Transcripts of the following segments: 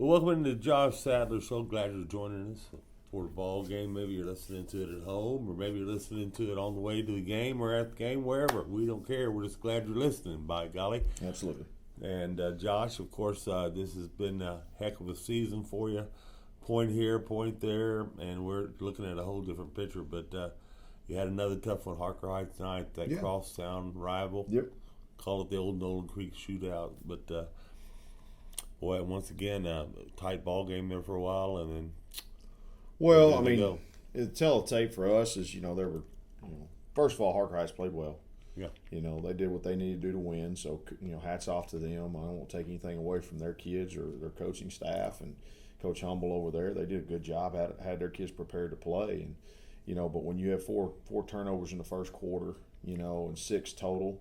Well, welcome to Josh Sadler. So glad you're joining us for the ball game. Maybe you're listening to it at home, or maybe you're listening to it on the way to the game or at the game, wherever. We don't care. We're just glad you're listening, by golly. Absolutely. And Josh, of course, this has been a heck of a season for you. Point here, point there, and we're looking at a whole different picture. But you had another tough one, Harker Heights tonight, that crosstown rival. Yep. Call it the old Nolan Creek shootout. But, boy, once again, a tight ball game there for a while, and then well, I mean, the telltale for us is, there were, first of all, Harker Heights played well. Yeah. They did what they needed to do to win. So, hats off to them. I don't want to take anything away from their kids or their coaching staff and Coach Humble over there. They did a good job, had their kids prepared to play. And, but when you have four turnovers in the first quarter, and 6 total,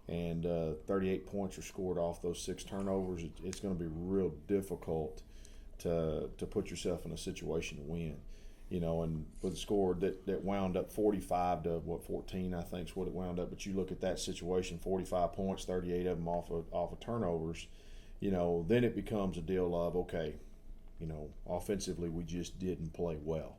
and 38 points are scored off those 6 turnovers, it's going to be real difficult to put yourself in a situation to win. And with a score that wound up 45 to 14, I think is what it wound up. But you look at that situation, 45 points, 38 of them off of turnovers. Then it becomes a deal of, okay, offensively we just didn't play well,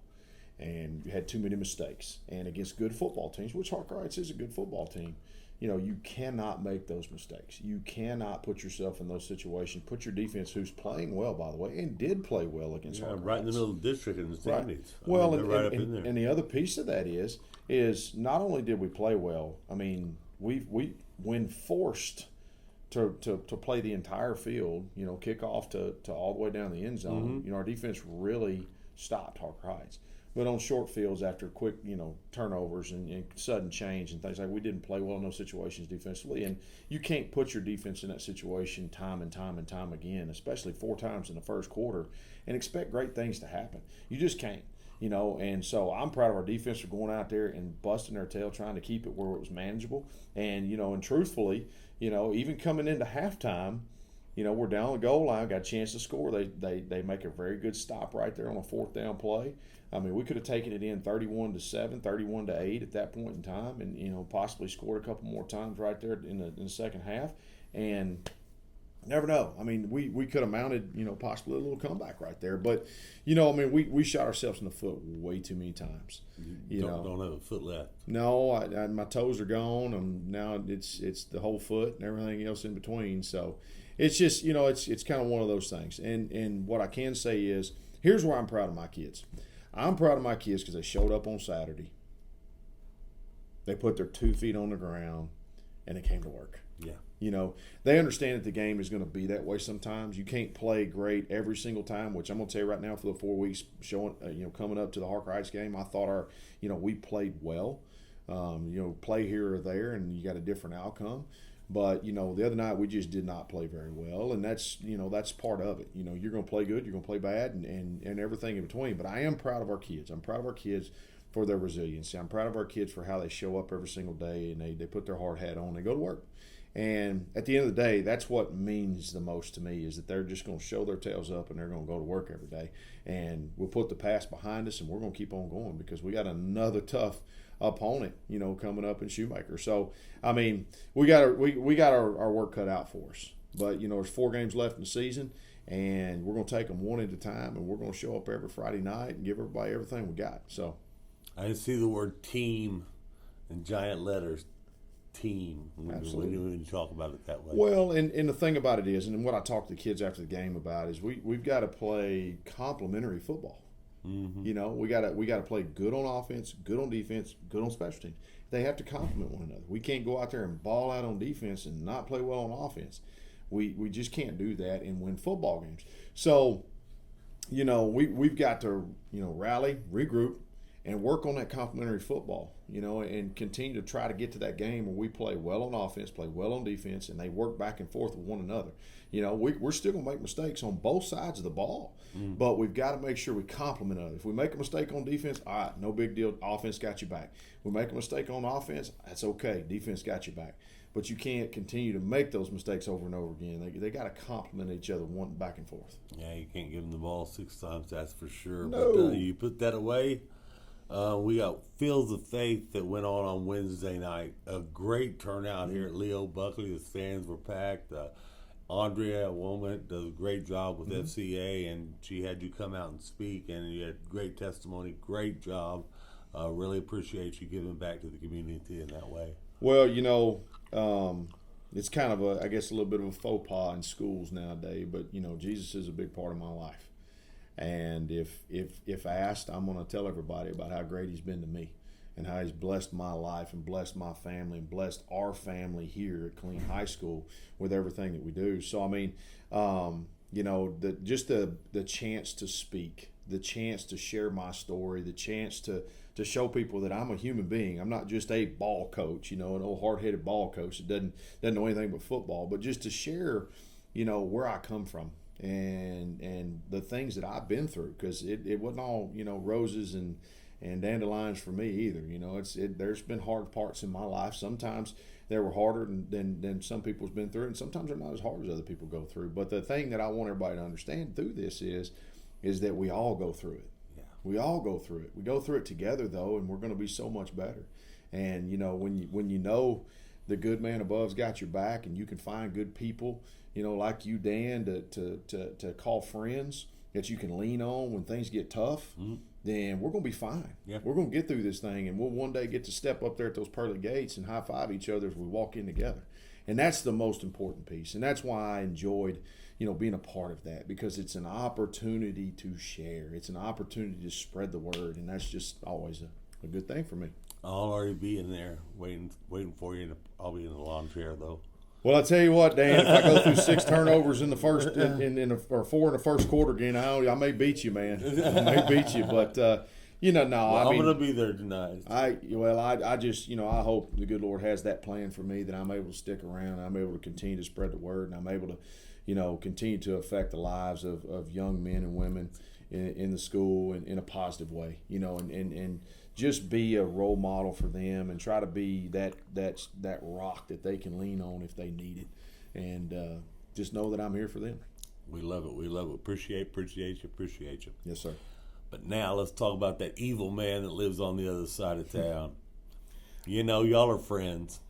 and you had too many mistakes. And against good football teams, which Harker Heights is a good football team, you cannot make those mistakes. You cannot put yourself in those situations. Put your defense, who's playing well, by the way, and did play well against Harker right Heights. In the middle of the district in the standings. Right. Well, right up in there. And the other piece of that is not only did we play well, I mean, we when forced to play the entire field, kick off to all the way down the end zone, our defense really stopped Harker Heights. But on short fields, after quick, turnovers and sudden change and things like, we didn't play well in those situations defensively. And you can't put your defense in that situation time and time and time again, especially 4 times in the first quarter, and expect great things to happen. You just can't, And so I'm proud of our defense for going out there and busting their tail, trying to keep it where it was manageable. And, and truthfully, even coming into halftime, we're down the goal line, got a chance to score. They make a very good stop right there on a 4th down play. I mean, we could have taken it in 31-7, 31-8 at that point in time, and possibly scored a couple more times right there in the second half. And never know. I mean, we could have mounted, possibly a little comeback right there. But, we shot ourselves in the foot way too many times. You don't have a foot left. No, my toes are gone. Now it's the whole foot and everything else in between. So it's just, it's kind of one of those things. And what I can say is, here's where I'm proud of my kids. I'm proud of my kids because they showed up on Saturday. They put their 2 feet on the ground, and they came to work. Yeah. They understand that the game is going to be that way sometimes. You can't play great every single time, which I'm going to tell you right now, for the 4 weeks coming up to the Harker Heights game, I thought we played well. Play here or there, and you got a different outcome. But, the other night we just did not play very well, and that's part of it. You're going to play good, you're going to play bad, and everything in between. But I am proud of our kids. I'm proud of our kids for their resiliency. I'm proud of our kids for how they show up every single day, and they put their hard hat on. They go to work. And at the end of the day, that's what means the most to me, is that they're just going to show their tails up and they're going to go to work every day. And we'll put the past behind us, and we're going to keep on going because we got another tough opponent, coming up in Shoemaker. So, I mean, we got our work cut out for us. But, there's 4 games left in the season, and we're going to take them one at a time, and we're going to show up every Friday night and give everybody everything we got. So, I see the word team in giant letters. Team. Absolutely. When you talk about it that way. Well, and the thing about it is, and what I talk to the kids after the game about is, we've got to play complementary football. Mm-hmm. We got to play good on offense, good on defense, good on special teams. They have to complement one another. We can't go out there and ball out on defense and not play well on offense. We just can't do that and win football games. So, we've got to rally, regroup, and work on that complementary football, and continue to try to get to that game where we play well on offense, play well on defense, and they work back and forth with one another. We're still going to make mistakes on both sides of the ball, but we've got to make sure we complement others. If we make a mistake on defense, all right, no big deal. Offense got you back. We make a mistake on offense, that's okay. Defense got you back. But you can't continue to make those mistakes over and over again. They got to complement each other, one back and forth. Yeah, you can't give them the ball 6 times, that's for sure. No. But you put that away. We got Fields of Faith that went on Wednesday night. A great turnout here at Leo Buckley. The stands were packed. Andrea Womack does a great job with FCA, and she had you come out and speak, and you had great testimony. Great job. Really appreciate you giving back to the community in that way. Well, it's kind of I guess a little bit of a faux pas in schools nowadays, but Jesus is a big part of my life. And if asked, I'm going to tell everybody about how great he's been to me and how he's blessed my life and blessed my family and blessed our family here at Killeen High School with everything that we do. So, I mean, the chance to speak, the chance to share my story, the chance to show people that I'm a human being. I'm not just a ball coach, an old hard-headed ball coach that doesn't know anything but football, but just to share, where I come from and the things that I've been through, because it wasn't all, roses and dandelions for me either. There's been hard parts in my life. Sometimes they were harder than some people's been through, and sometimes they're not as hard as other people go through. But the thing that I want everybody to understand through this is that we all go through it. Yeah. We all go through it. We go through it together, though, and we're going to be so much better. And when you know the good man above's got your back, and you can find good people, like you, Dan, to call friends that you can lean on when things get tough. Mm-hmm. Then we're going to be fine. Yeah. We're going to get through this thing, and we'll one day get to step up there at those pearly gates and high-five each other as we walk in together. And that's the most important piece, and that's why I enjoyed, being a part of that, because it's an opportunity to share. It's an opportunity to spread the word, and that's just always a good thing for me. I'll already be in there waiting for you. I'll be in the lawn chair, though. Well, I tell you what, Dan, if I go through 6 turnovers in the first, or 4 in the first quarter again, I may beat you, man. I may beat you, but no. Well, I'm gonna be there tonight. I just, I hope the good Lord has that plan for me, that I'm able to stick around. I'm able to continue to spread the word, and I'm able to, continue to affect the lives of young men and women in the school in a positive way, and just be a role model for them, and try to be that rock that they can lean on if they need it, and just know that I'm here for them. We love it. We love it. Appreciate you. Yes, sir. But now let's talk about that evil man that lives on the other side of town. Y'all are friends.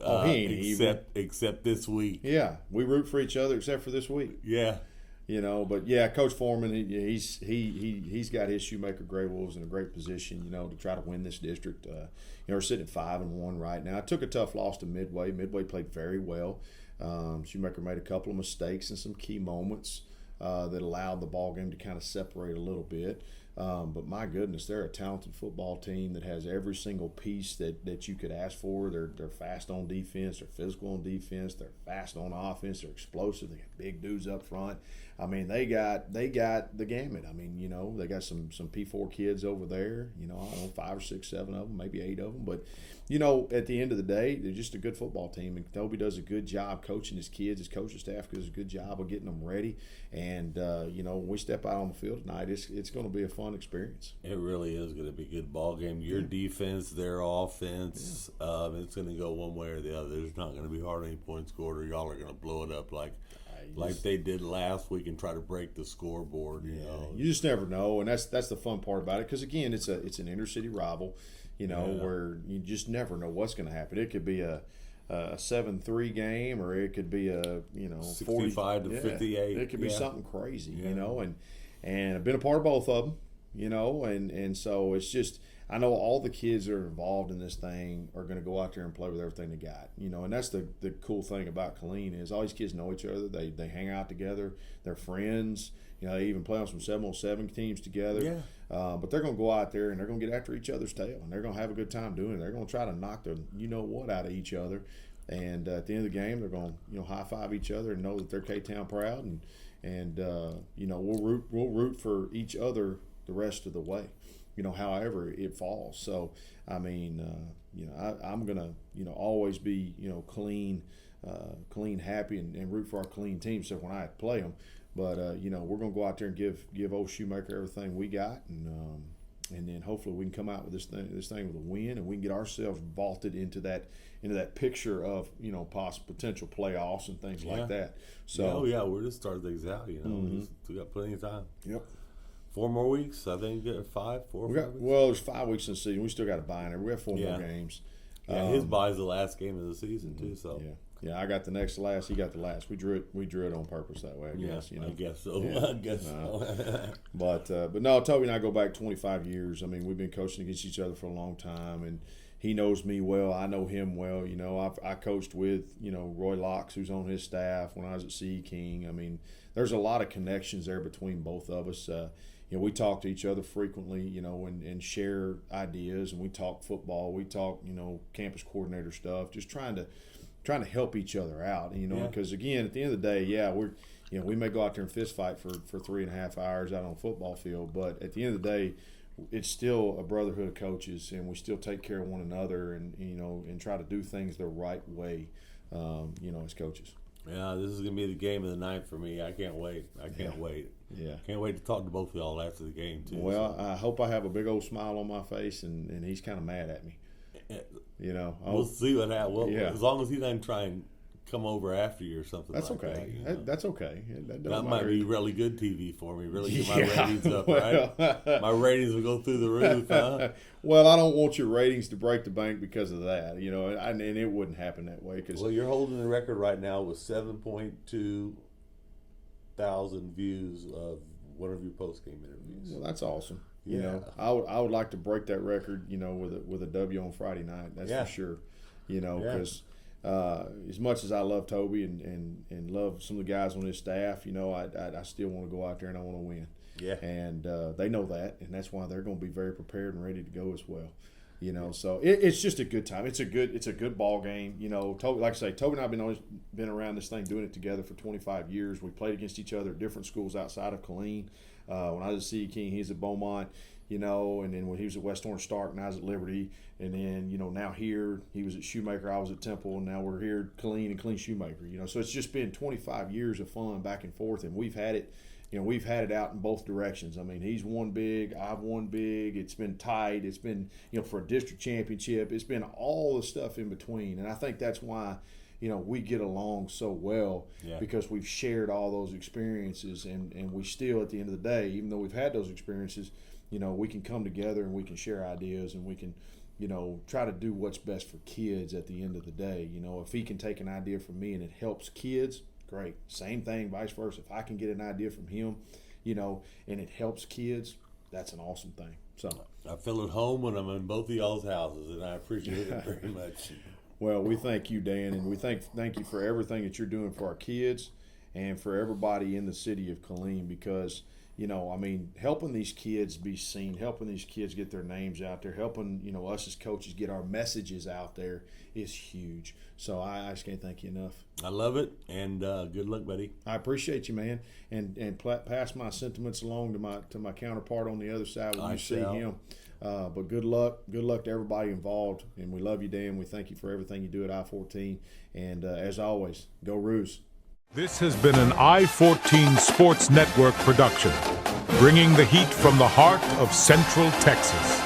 Oh, he ain't evil. Except this week. Yeah, we root for each other except for this week. Yeah. But yeah, Coach Foreman, he's got his Shoemaker Gray Wolves in a great position, to try to win this district. We're sitting at 5-1 right now. It took a tough loss to Midway. Midway played very well. Shoemaker made a couple of mistakes in some key moments that allowed the ball game to kind of separate a little bit. But my goodness, they're a talented football team that has every single piece that you could ask for. They're fast on defense, they're physical on defense, they're fast on offense, they're explosive, they got big dudes up front. I mean, they got the gamut. I mean, they got some P4 kids over there, I don't know, 5 or 6, 7 of them, maybe 8 of them. But, at the end of the day, they're just a good football team. And Toby does a good job coaching his kids. His coaching staff does a good job of getting them ready. And, when we step out on the field tonight, it's going to be a fun experience. It really is going to be a good ball game. Your defense, their offense, it's going to go one way or the other. There's not going to be hardly any points scored, or y'all are going to blow it up like they did last week and try to break the scoreboard. You just never know, and that's the fun part about it. Because again, it's an inner city rival, where you just never know what's going to happen. It could be a 7-3 game, or it could be a 65 to 58. It could be something crazy, and I've been a part of both of them, and so it's just, I know all the kids that are involved in this thing are going to go out there and play with everything they got, and that's the cool thing about Killeen is all these kids know each other. They hang out together. They're friends. They even play on some 7-on-7 teams together. Yeah. But they're going to go out there and they're going to get after each other's tail, and they're going to have a good time doing it. They're going to try to knock the what out of each other. And at the end of the game, they're going to high-five each other and know that they're K-Town proud. And we'll root for each other the rest of the way, however it falls. So, I mean, I'm going to, always be, clean, happy, and root for our clean team, except when I play them. But, we're going to go out there and give old Shoemaker everything we got. And then hopefully we can come out with this thing with a win, and we can get ourselves vaulted into that picture of, possible potential playoffs and things like that. So we're just starting things out, we got plenty of time. Yep. 4 more weeks, I think. 5 weeks. Well, there's 5 weeks in the season. We still got a bye in there. We have 4 more games. Yeah, his bye is the last game of the season too. So Yeah, I got the next to last. He got the last. We drew it on purpose that way. I guess. I guess so. Yeah. I guess so. But no, Toby and I go back 25 years. I mean, we've been coaching against each other for a long time, and he knows me well. I know him well. You know, I coached with, you know, Roy Locks, who's on his staff when I was at CE King. I mean, there's a lot of connections there between both of us. You know, we talk to each other frequently, you know, and share ideas, and we talk football. We talk, you know, campus coordinator stuff, just trying to help each other out, you know, because again, at the end of the day, we may go out there and fist fight for 3.5 hours out on a football field, but at the end of the day, it's still a brotherhood of coaches, and we still take care of one another, and you know, and try to do things the right way, you know, as coaches. Yeah, this is going to be the game of the night for me. I can't wait. I can't wait. Yeah. Can't wait to talk to both of y'all after the game, too. Well, I hope I have a big old smile on my face, and he's kind of mad at me. You know, we'll see what happens. Well, yeah. As long as he doesn't try and come over after you or something. That's like okay. that. You know? That's okay. That might be really good TV for me. Really get my ratings up, well, right? My ratings will go through the roof, huh? Well, I don't want your ratings to break the bank because of that, you know, and it wouldn't happen that way. Well, you're holding the record right now with 7.2 thousand views of one of your post-game interviews. Well, that's awesome. You know, I would like to break that record, you know, with a W on Friday night. That's for sure. You know, because as much as I love Toby and love some of the guys on his staff, you know, I still want to go out there and I want to win. Yeah. And they know that, and that's why they're going to be very prepared and ready to go as well. You know, so it's just a good time. It's a good ball game. You know, Toby, like I say, Toby and I have been around this thing, doing it together for 25 years. We played against each other at different schools outside of Killeen. When I was at CE King, he was at Beaumont, you know, and then when he was at West Orange Stark, and I was at Liberty, and then, you know, now here, he was at Shoemaker, I was at Temple, and now we're here at Killeen and Killeen Shoemaker, you know. So it's just been 25 years of fun back and forth, and we've had it. You know, we've had it out in both directions. I mean, he's won big, I've won big. It's been tight. It's been, you know, for a district championship. It's been all the stuff in between. And I think that's why, you know, we get along so well because we've shared all those experiences. And we still, at the end of the day, even though we've had those experiences, you know, we can come together and we can share ideas and we can, you know, try to do what's best for kids at the end of the day. You know, if he can take an idea from me and it helps kids, great. Same thing, vice versa. If I can get an idea from him, you know, and it helps kids, that's an awesome thing. So I feel at home when I'm in both of y'all's houses, and I appreciate it very much. Well, we thank you, Dan, and we thank you for everything that you're doing for our kids and for everybody in the city of Killeen, because, you know, I mean, helping these kids be seen, helping these kids get their names out there, helping, you know, us as coaches get our messages out there is huge. So I just can't thank you enough. I love it, and good luck, buddy. I appreciate you, man, and pass my sentiments along to my counterpart on the other side when you see him. But good luck to everybody involved, and we love you, Dan. We thank you for everything you do at I-14, and as always, go Roos. This has been an I-14 Sports Network production, bringing the heat from the heart of Central Texas.